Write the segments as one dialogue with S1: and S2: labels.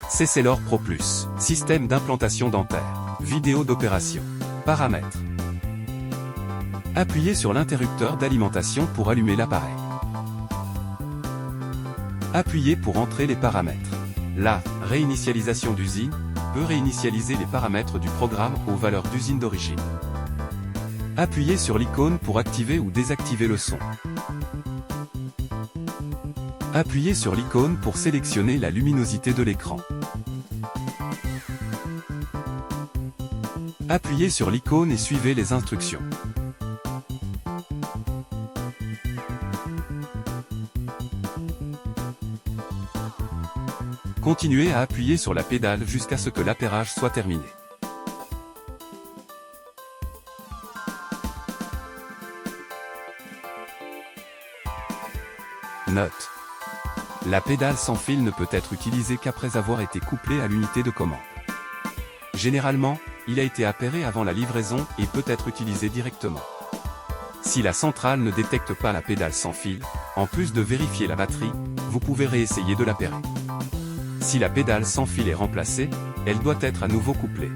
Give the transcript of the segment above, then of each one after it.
S1: CCLOR Pro Plus. Système d'implantation dentaire. Vidéo d'opération. Paramètres. Appuyez sur l'interrupteur d'alimentation pour allumer l'appareil. Appuyez pour entrer les paramètres. La réinitialisation d'usine peut réinitialiser les paramètres du programme aux valeurs d'usine d'origine. Appuyez sur l'icône pour activer ou désactiver le son. Appuyez sur l'icône pour sélectionner la luminosité de l'écran. Appuyez sur l'icône et suivez les instructions. Continuez à appuyer sur la pédale jusqu'à ce que l'appairage soit terminé. Note. La pédale sans fil ne peut être utilisée qu'après avoir été couplée à l'unité de commande. Généralement, il a été appairé avant la livraison et peut être utilisé directement. Si la centrale ne détecte pas la pédale sans fil, en plus de vérifier la batterie, vous pouvez réessayer de l'appairer. Si la pédale sans fil est remplacée, elle doit être à nouveau couplée.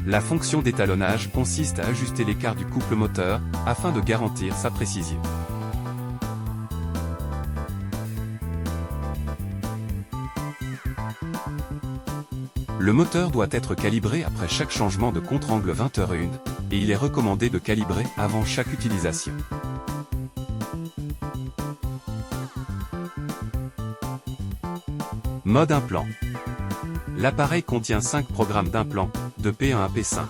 S1: La fonction d'étalonnage consiste à ajuster l'écart du couple moteur, afin de garantir sa précision. Le moteur doit être calibré après chaque changement de contre-angle 20h1, et il est recommandé de calibrer avant chaque utilisation. Mode implant. L'appareil contient 5 programmes d'implant, de P1 à P5.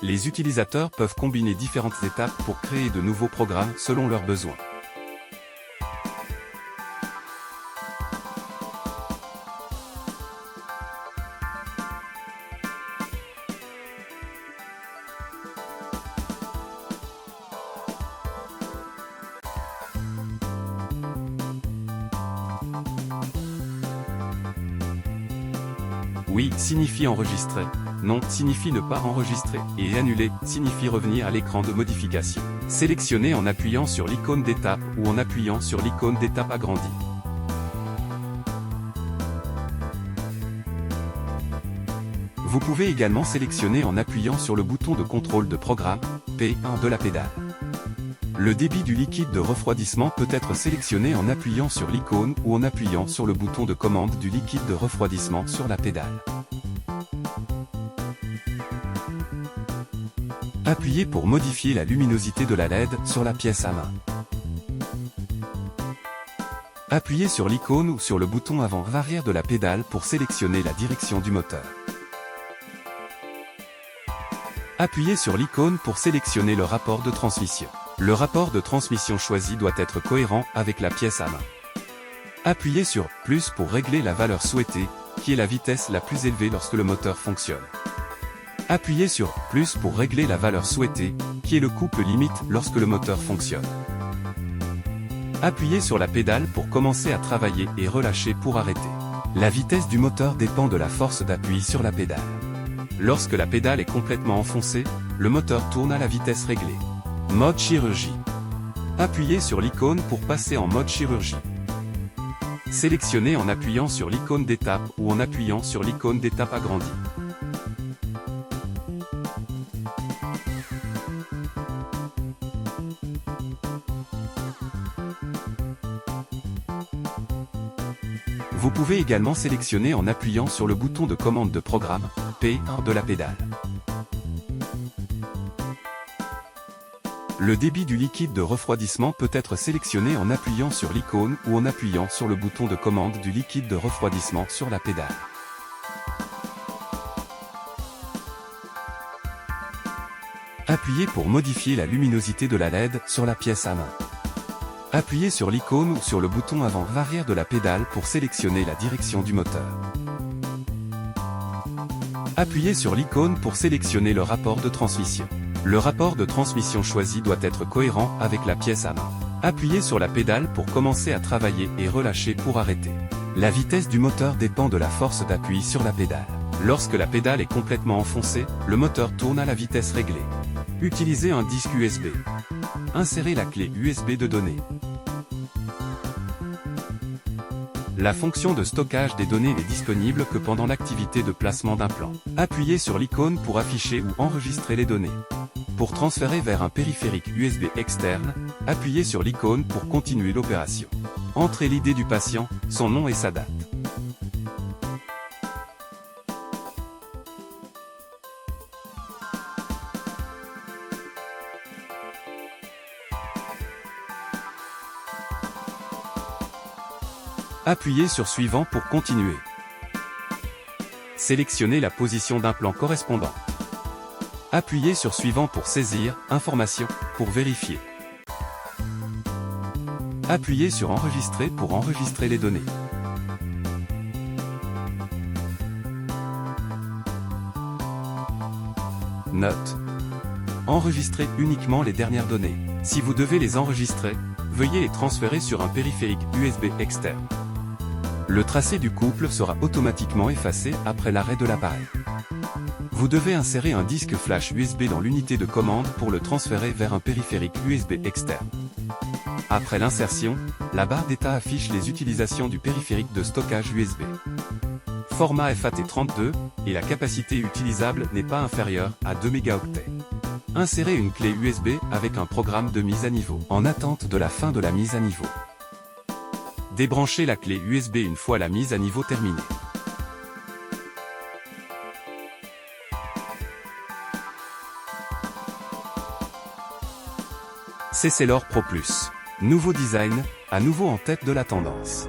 S1: Les utilisateurs peuvent combiner différentes étapes pour créer de nouveaux programmes selon leurs besoins. Oui signifie enregistrer, non signifie ne pas enregistrer, et annuler signifie revenir à l'écran de modification. Sélectionnez en appuyant sur l'icône d'étape ou en appuyant sur l'icône d'étape agrandie. Vous pouvez également sélectionner en appuyant sur le bouton de contrôle de programme, P1 de la pédale. Le débit du liquide de refroidissement peut être sélectionné en appuyant sur l'icône ou en appuyant sur le bouton de commande du liquide de refroidissement sur la pédale. Appuyez pour modifier la luminosité de la LED sur la pièce à main. Appuyez sur l'icône ou sur le bouton avant-arrière de la pédale pour sélectionner la direction du moteur. Appuyez sur l'icône pour sélectionner le rapport de transmission. Le rapport de transmission choisi doit être cohérent avec la pièce à main. Appuyez sur « Plus » pour régler la valeur souhaitée, qui est la vitesse la plus élevée lorsque le moteur fonctionne. Appuyez sur « Plus » pour régler la valeur souhaitée, qui est le couple limite lorsque le moteur fonctionne. Appuyez sur la pédale pour commencer à travailler et relâcher pour arrêter. La vitesse du moteur dépend de la force d'appui sur la pédale. Lorsque la pédale est complètement enfoncée, le moteur tourne à la vitesse réglée. Mode chirurgie. Appuyez sur l'icône pour passer en mode chirurgie. Sélectionnez en appuyant sur l'icône d'étape ou en appuyant sur l'icône d'étape agrandie. Vous pouvez également sélectionner en appuyant sur le bouton de commande de programme, P1 de la pédale. Le débit du liquide de refroidissement peut être sélectionné en appuyant sur l'icône ou en appuyant sur le bouton de commande du liquide de refroidissement sur la pédale. Appuyez pour modifier la luminosité de la LED sur la pièce à main. Appuyez sur l'icône ou sur le bouton avant-arrière de la pédale pour sélectionner la direction du moteur. Appuyez sur l'icône pour sélectionner le rapport de transmission. Le rapport de transmission choisi doit être cohérent avec la pièce à main. Appuyez sur la pédale pour commencer à travailler et relâcher pour arrêter. La vitesse du moteur dépend de la force d'appui sur la pédale. Lorsque la pédale est complètement enfoncée, le moteur tourne à la vitesse réglée. Utilisez un disque USB. Insérez la clé USB de données. La fonction de stockage des données n'est disponible que pendant l'activité de placement d'implant. Appuyez sur l'icône pour afficher ou enregistrer les données. Pour transférer vers un périphérique USB externe, appuyez sur l'icône pour continuer l'opération. Entrez l'idée du patient, son nom et sa date. Appuyez sur Suivant pour continuer. Sélectionnez la position d'implant correspondant. Appuyez sur Suivant pour saisir Information pour vérifier. Appuyez sur Enregistrer pour enregistrer les données. Note. Enregistrez uniquement les dernières données. Si vous devez les enregistrer, veuillez les transférer sur un périphérique USB externe. Le tracé du couple sera automatiquement effacé après l'arrêt de l'appareil. Vous devez insérer un disque flash USB dans l'unité de commande pour le transférer vers un périphérique USB externe. Après l'insertion, la barre d'état affiche les utilisations du périphérique de stockage USB. Format FAT32, et la capacité utilisable n'est pas inférieure à 2 mégaoctets. Insérez une clé USB avec un programme de mise à niveau, en attente de la fin de la mise à niveau. Débranchez la clé USB une fois la mise à niveau terminée. CCLOR Pro Plus. Nouveau design, à nouveau en tête de la tendance.